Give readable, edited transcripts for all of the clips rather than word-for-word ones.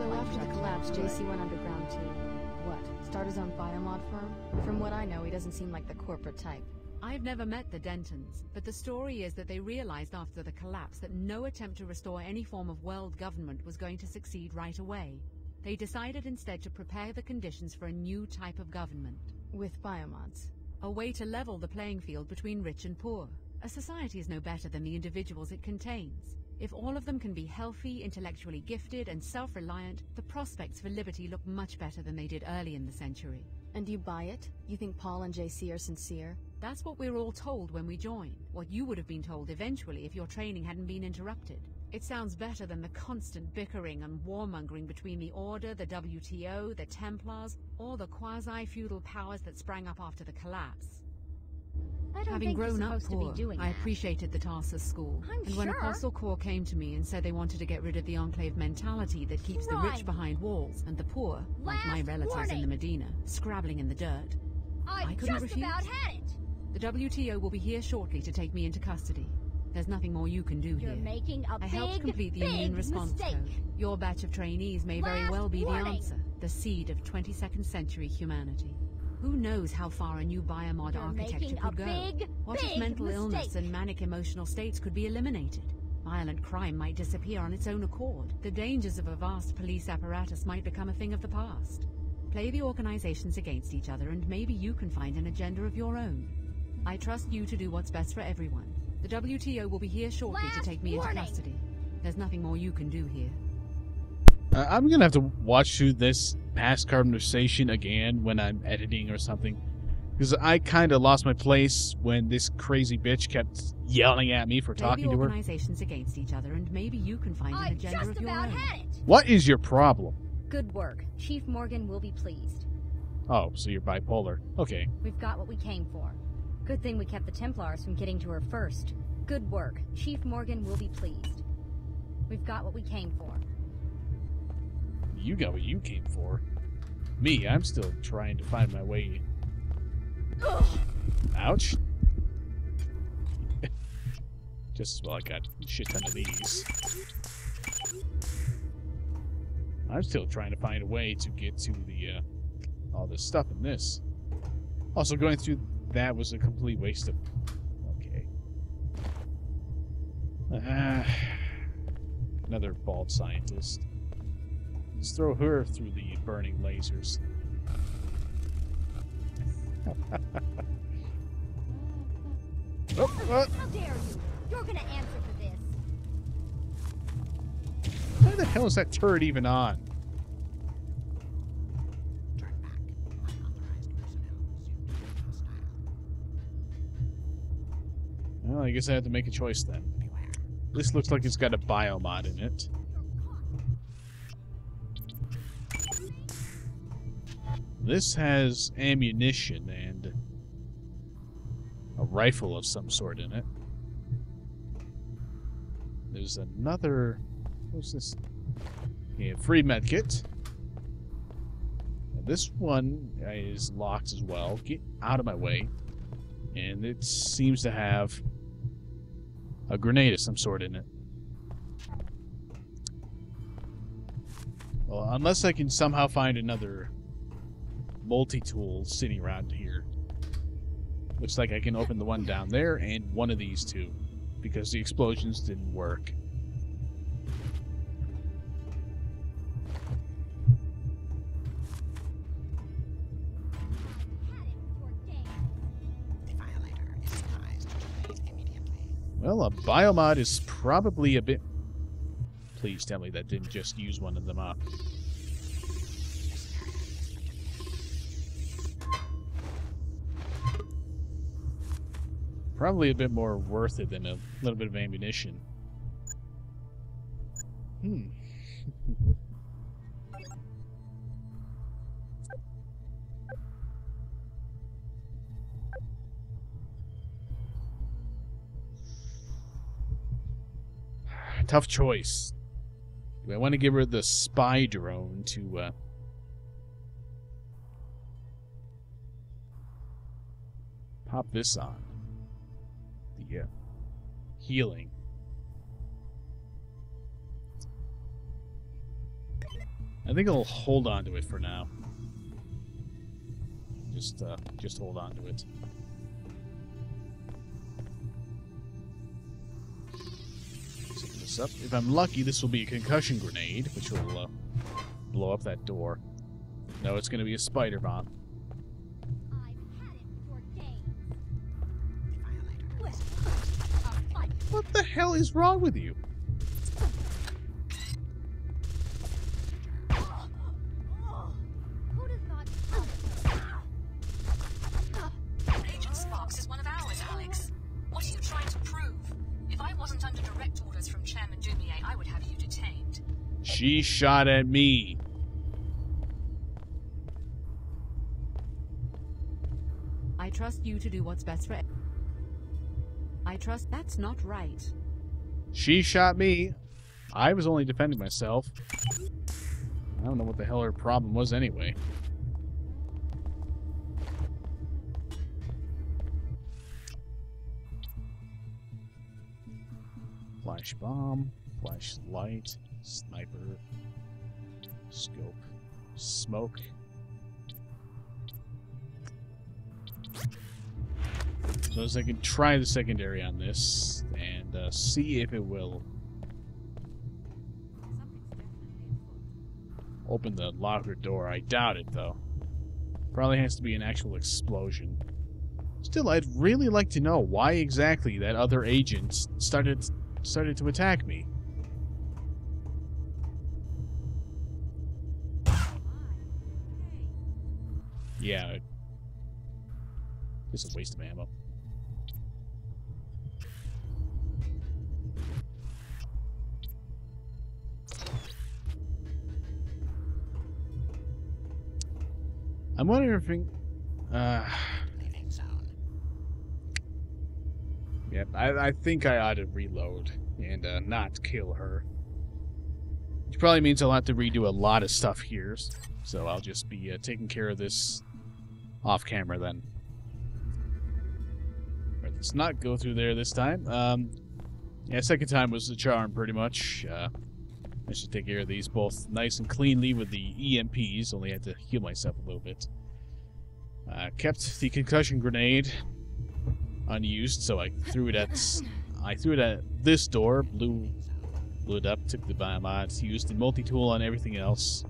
So after the collapse, JC went underground to, what, start his own biomod firm? From what I know, he doesn't seem like the corporate type. I've never met the Dentons, but the story is that they realized after the collapse that no attempt to restore any form of world government was going to succeed right away. They decided instead to prepare the conditions for a new type of government. With biomods. A way to level the playing field between rich and poor. A society is no better than the individuals it contains. If all of them can be healthy, intellectually gifted, and self-reliant, the prospects for liberty look much better than they did early in the century. And you buy it? You think Paul and JC are sincere? That's what we're all told when we join. What you would have been told eventually if your training hadn't been interrupted. It sounds better than the constant bickering and warmongering between the Order, the WTO, the Templars, or the quasi-feudal powers that sprang up after the collapse. Having grown up poor, I appreciated the Tarsus school. And when Apostle Corps came to me and said they wanted to get rid of the Enclave mentality that keeps the rich behind walls and the poor, like my relatives in the Medina, scrabbling in the dirt, I couldn't refuse. The WTO will be here shortly to take me into custody. There's nothing more you can do here. I helped complete the Immune Response Code. Your batch of trainees may very well be the answer, the seed of 22nd century humanity. Who knows how far a new biomod architecture could go? What if mental illness and manic emotional states could be eliminated? Violent crime might disappear on its own accord. The dangers of a vast police apparatus might become a thing of the past. Play the organizations against each other and maybe you can find an agenda of your own. I trust you to do what's best for everyone. The WTO will be here shortly to take me into custody. There's nothing more you can do here. I'm gonna have to watch through this past conversation again when I'm editing or something, because I kind of lost my place when this crazy bitch kept yelling at me for talking to her. Organizations against each other, and maybe you can find an agenda of your own. What is your problem? Good work. Chief Morgan will be pleased. Oh, so you're bipolar. Okay. We've got what we came for. Good thing we kept the Templars from getting to her first. Good work. Chief Morgan will be pleased. We've got what we came for. You got what you came for. Me, I'm still trying to find my way. Ugh. Ouch. Just as well I got a shit ton of these. I'm still trying to find a way to get to the, all this stuff in this. Also, going through that was a complete waste of... Okay. Another bald scientist. Let's throw her through the burning lasers. Oh, what? How dare you? You're gonna answer for this. Why the hell is that turret even on? Turn back. Unauthorized personnel resume duty hostile. Well, I guess I have to make a choice then. Beware. This looks like it's got a biomod in it. This has ammunition and a rifle of some sort in it. There's another... What's this? Okay, free medkit. This one is locked as well. Get out of my way. And it seems to have a grenade of some sort in it. Well, unless I can somehow find another multi-tool sitting around here. Looks like I can open the one down there and one of these two, because the explosions didn't work. Defibrillator is advised to terminate immediately. Well, a biomod is probably a bit... Please tell me that didn't just use one of them up. Probably a bit more worth it than a little bit of ammunition. Tough choice. Do I want to give her the spy drone to pop this on? The healing. I think I'll hold on to it for now. Just hold on to it. Open this up. If I'm lucky, this will be a concussion grenade, which will blow up that door. No, it's going to be a spider bomb. What the hell is wrong with you? Agent Sparks is one of ours, Alex. What are you trying to prove? If I wasn't under direct orders from Chairman Dumier, I would have you detained. She shot at me. I trust you to do what's best for... I trust that's not right. She shot me. I was only defending myself. I don't know what the hell her problem was anyway. Flash bomb, flashlight, sniper, scope, smoke. So as I can try the secondary on this and see if it will open the locker door. I doubt it, though. Probably has to be an actual explosion. Still, I'd really like to know why exactly that other agent started to attack me. Yeah, just a waste of ammo. I'm wondering if... Yep, I think I ought to reload and not kill her. Which probably means I'll have to redo a lot of stuff here. So I'll just be taking care of this off camera then. Right, let's not go through there this time. Yeah, second time was the charm pretty much. I should take care of these both nice and cleanly with the EMPs, only had to heal myself a little bit. Kept the concussion grenade unused, so I threw it at this door, blew it up, took the biomods, used the multi-tool on everything else.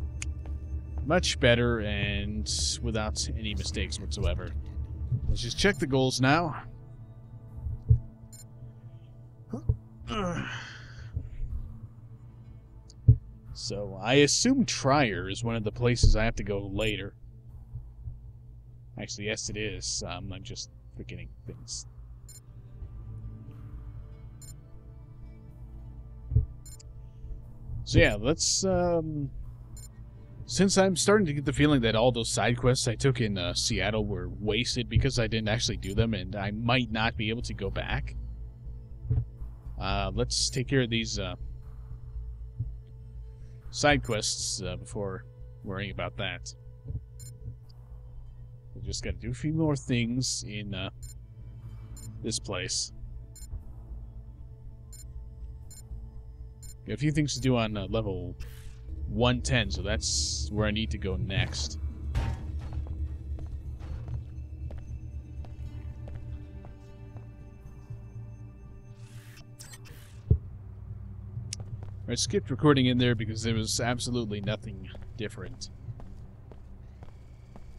Much better and without any mistakes whatsoever. Let's just check the goals now. So, I assume Trier is one of the places I have to go later. Actually, yes it is. I'm just forgetting things. So yeah, let's, since I'm starting to get the feeling that all those side quests I took in Seattle were wasted because I didn't actually do them, and I might not be able to go back, let's take care of these side quests before worrying about that. We just gotta do a few more things in this place. Got a few things to do on level 110, so that's where I need to go next. I skipped recording in there because there was absolutely nothing different.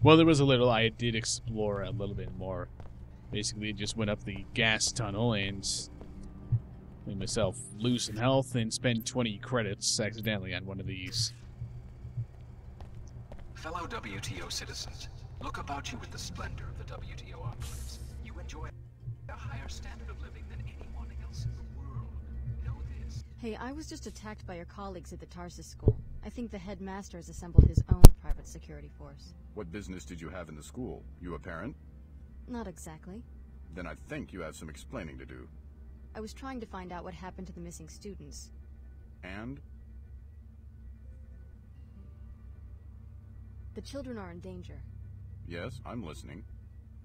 Well, there was a little. I did explore a little bit more. Basically, just went up the gas tunnel and made myself lose some health and spend 20 credits accidentally on one of these. Fellow WTO citizens, look about you with the splendor of the WTO opulence. You enjoy a higher standard of living than anyone else in the world. Know this. Hey, I was just attacked by your colleagues at the Tarsus school. I think the headmaster has assembled his own private security force. What business did you have in the school? You a parent? Not exactly. Then I think you have some explaining to do. I was trying to find out what happened to the missing students. And? The children are in danger. Yes, I'm listening.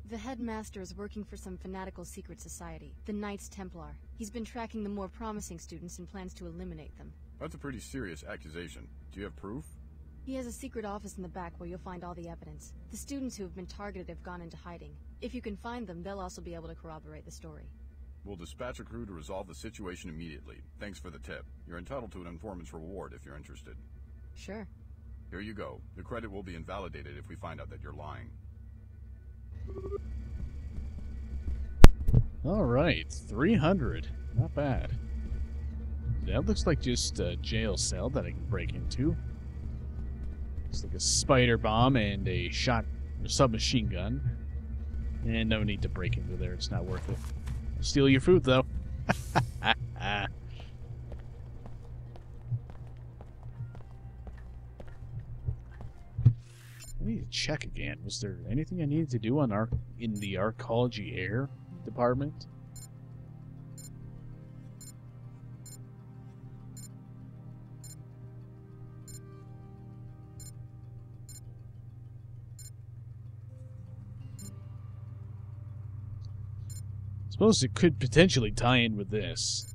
The headmaster is working for some fanatical secret society, the Knights Templar. He's been tracking the more promising students and plans to eliminate them. That's a pretty serious accusation. Do you have proof? He has a secret office in the back where you'll find all the evidence. The students who have been targeted have gone into hiding. If you can find them, they'll also be able to corroborate the story. We'll dispatch a crew to resolve the situation immediately. Thanks for the tip. You're entitled to an informant's reward if you're interested. Sure. Here you go. The credit will be invalidated if we find out that you're lying. Alright, 300. Not bad. That looks like just a jail cell that I can break into. Looks like a spider bomb and a submachine gun. And no need to break into there, it's not worth it. Steal your food, though. I need to check again. Was there anything I needed to do in the arcology air department? Suppose it could potentially tie in with this.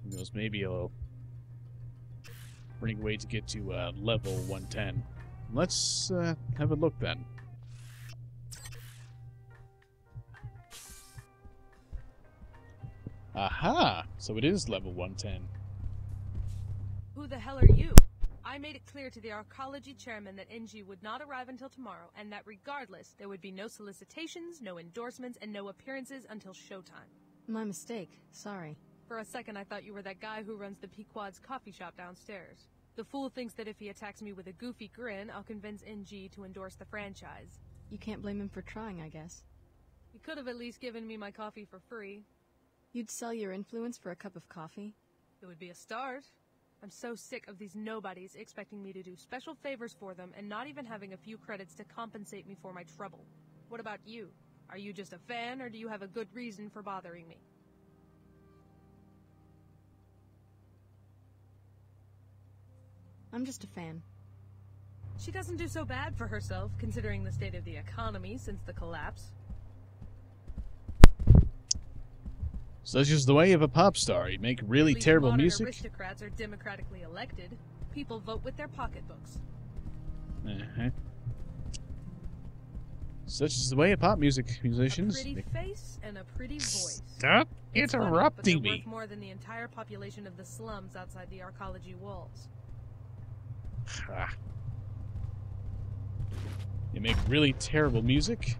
Who knows, maybe it'll bring a way to get to level 110. Let's have a look then. Aha! So it is level 110. Who the hell are you? I made it clear to the arcology chairman that NG would not arrive until tomorrow, and that regardless, there would be no solicitations, no endorsements, and no appearances until showtime. My mistake. Sorry. For a second, I thought you were that guy who runs the Pequod's coffee shop downstairs. The fool thinks that if he attacks me with a goofy grin, I'll convince NG to endorse the franchise. You can't blame him for trying, I guess. He could have at least given me my coffee for free. You'd sell your influence for a cup of coffee? It would be a start. I'm so sick of these nobodies expecting me to do special favors for them and not even having a few credits to compensate me for my trouble. What about you? Are you just a fan, or do you have a good reason for bothering me? I'm just a fan. She doesn't do so bad for herself, considering the state of the economy since the collapse. Such is the way of a pop star. You make really terrible music. Aristocrats are democratically elected. People vote with their pocketbooks. Such is the way of pop musicians. A pretty face and a pretty voice. Stop interrupting but they're me. worth more than the entire population of the slums outside the arcology walls. You make really terrible music,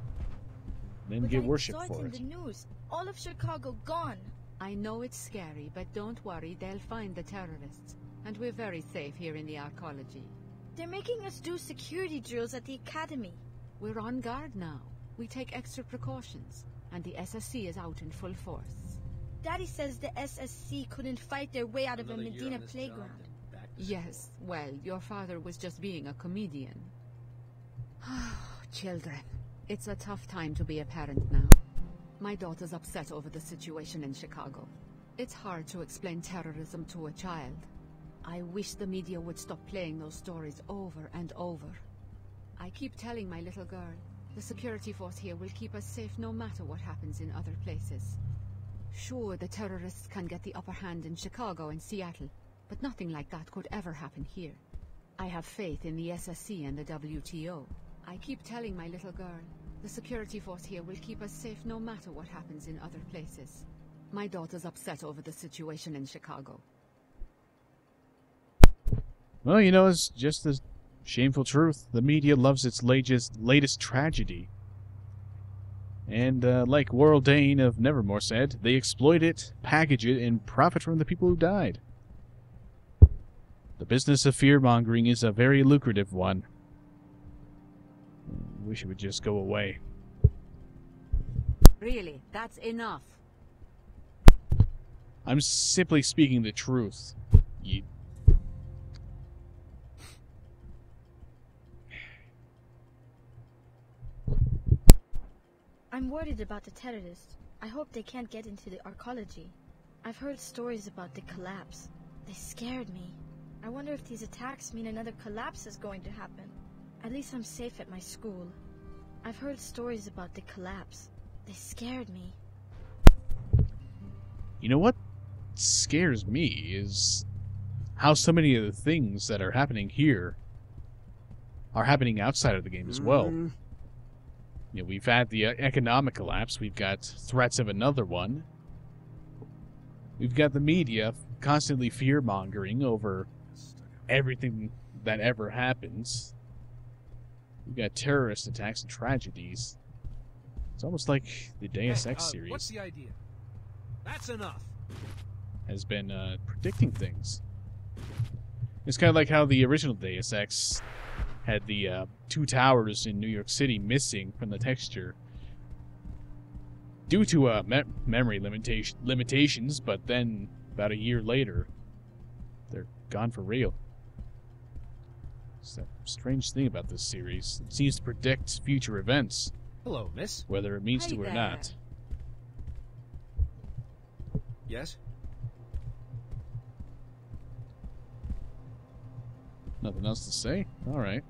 then But get I worshipped saw it for in it. the news. All of Chicago gone. I know it's scary, but don't worry, they'll find the terrorists. And we're very safe here in the arcology. They're making us do security drills at the academy. We're on guard now. We take extra precautions, and the SSC is out in full force. Daddy says the SSC couldn't fight their way out of a Medina playground. Yes, well, your father was just being a comedian. Children, it's a tough time to be a parent now. My daughter's upset over the situation in Chicago. It's hard to explain terrorism to a child. I wish the media would stop playing those stories over and over. I keep telling my little girl, the security force here will keep us safe no matter what happens in other places. Sure, the terrorists can get the upper hand in Chicago and Seattle, but nothing like that could ever happen here. I have faith in the SSC and the WTO. I keep telling my little girl, the security force here will keep us safe no matter what happens in other places. My daughter's upset over the situation in Chicago. Well, you know, it's just the shameful truth. The media loves its latest tragedy. And like Warrell Dane of Nevermore said, they exploit it, package it, and profit from the people who died. The business of fear-mongering is a very lucrative one. Wish it would just go away. Really, that's enough. I'm simply speaking the truth. You... I'm worried about the terrorists. I hope they can't get into the arcology. I've heard stories about the collapse. They scared me. I wonder if these attacks mean another collapse is going to happen. At least I'm safe at my school. I've heard stories about the collapse. They scared me. You know what scares me is how so many of the things that are happening here are happening outside of the game as well. You know, we've had the economic collapse. We've got threats of another one. We've got the media constantly fear-mongering over everything that ever happens. We've got terrorist attacks and tragedies. It's almost like the Deus Ex series. What's the idea? That's enough. Has been predicting things. It's kind of like how the original Deus Ex had the 2 towers in New York City missing from the texture due to memory limitations, but then about a year later, they're gone for real. It's that strange thing about this series. It seems to predict future events. Hello, miss. Whether it means Hey to or there. not. Yes? Nothing else to say? Alright.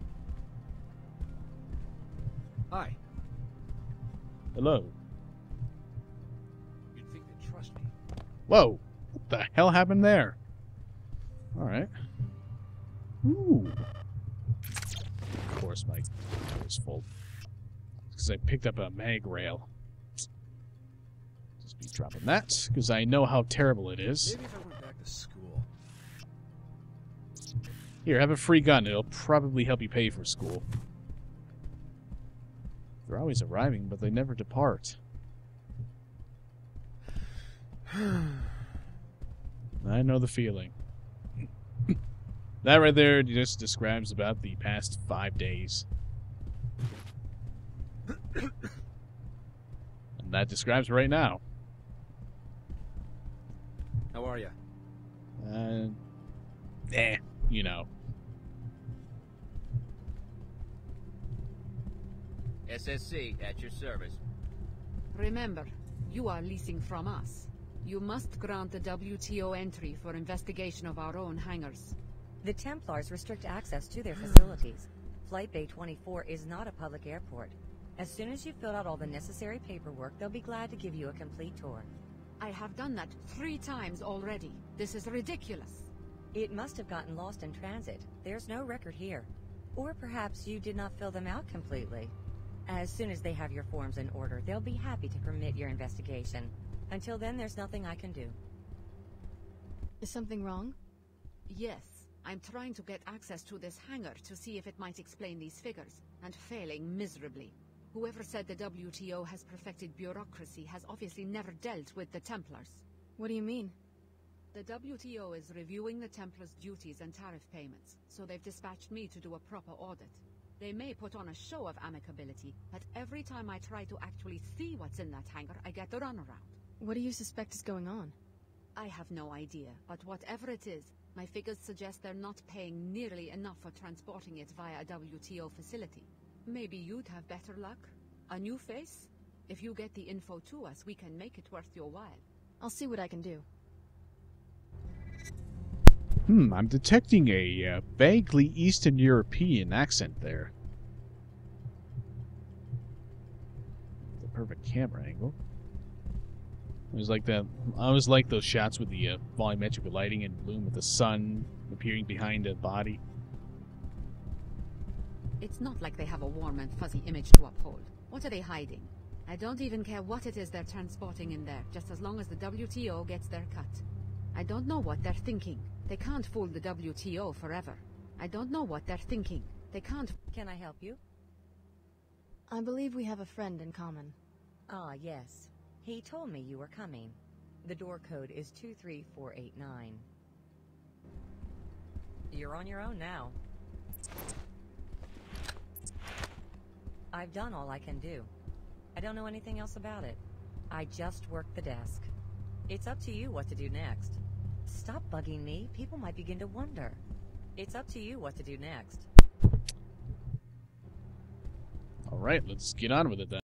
Hi. Hello. You'd think they'd trust me. Whoa! What the hell happened there? Alright. Ooh. Of course my door is full. Because I picked up a mag rail. Just be dropping that, because I know how terrible it is. Maybe if I went back to school. Here, have a free gun. It'll probably help you pay for school. They're always arriving, but they never depart. I know the feeling. That right there just describes about the past 5 days. And that describes right now. How are you? You know. SSC at your service. Remember, you are leasing from us. You must grant the WTO entry for investigation of our own hangars. The Templars restrict access to their facilities. Flight Bay 24 is not a public airport. As soon as you've filled out all the necessary paperwork, they'll be glad to give you a complete tour. I have done that 3 times already. This is ridiculous. It must have gotten lost in transit. There's no record here. Or perhaps you did not fill them out completely. As soon as they have your forms in order, they'll be happy to permit your investigation. Until then, there's nothing I can do. Is something wrong? Yes, I'm trying to get access to this hangar to see if it might explain these figures, and failing miserably. Whoever said the WTO has perfected bureaucracy has obviously never dealt with the Templars. What do you mean? The WTO is reviewing the Templars' duties and tariff payments, so they've dispatched me to do a proper audit. They may put on a show of amicability, but every time I try to actually see what's in that hangar, I get the runaround. What do you suspect is going on? I have no idea, but whatever it is, my figures suggest they're not paying nearly enough for transporting it via a WTO facility. Maybe you'd have better luck? A new face? If you get the info to us, we can make it worth your while. I'll see what I can do. I'm detecting a vaguely Eastern European accent there. The perfect camera angle. It was like that. I always like those shots with the volumetric lighting and bloom with the sun appearing behind a body. It's not like they have a warm and fuzzy image to uphold. What are they hiding? I don't even care what it is they're transporting in there, just as long as the WTO gets their cut. I don't know what they're thinking. They can't fool the WTO forever. I don't know what they're thinking. They can't... Can I help you? I believe we have a friend in common. Ah, yes. He told me you were coming. The door code is 23489. You're on your own now. I've done all I can do. I don't know anything else about it. I just work the desk. It's up to you what to do next. Stop bugging me. People might begin to wonder. It's up to you what to do next. Alright, let's get on with it then.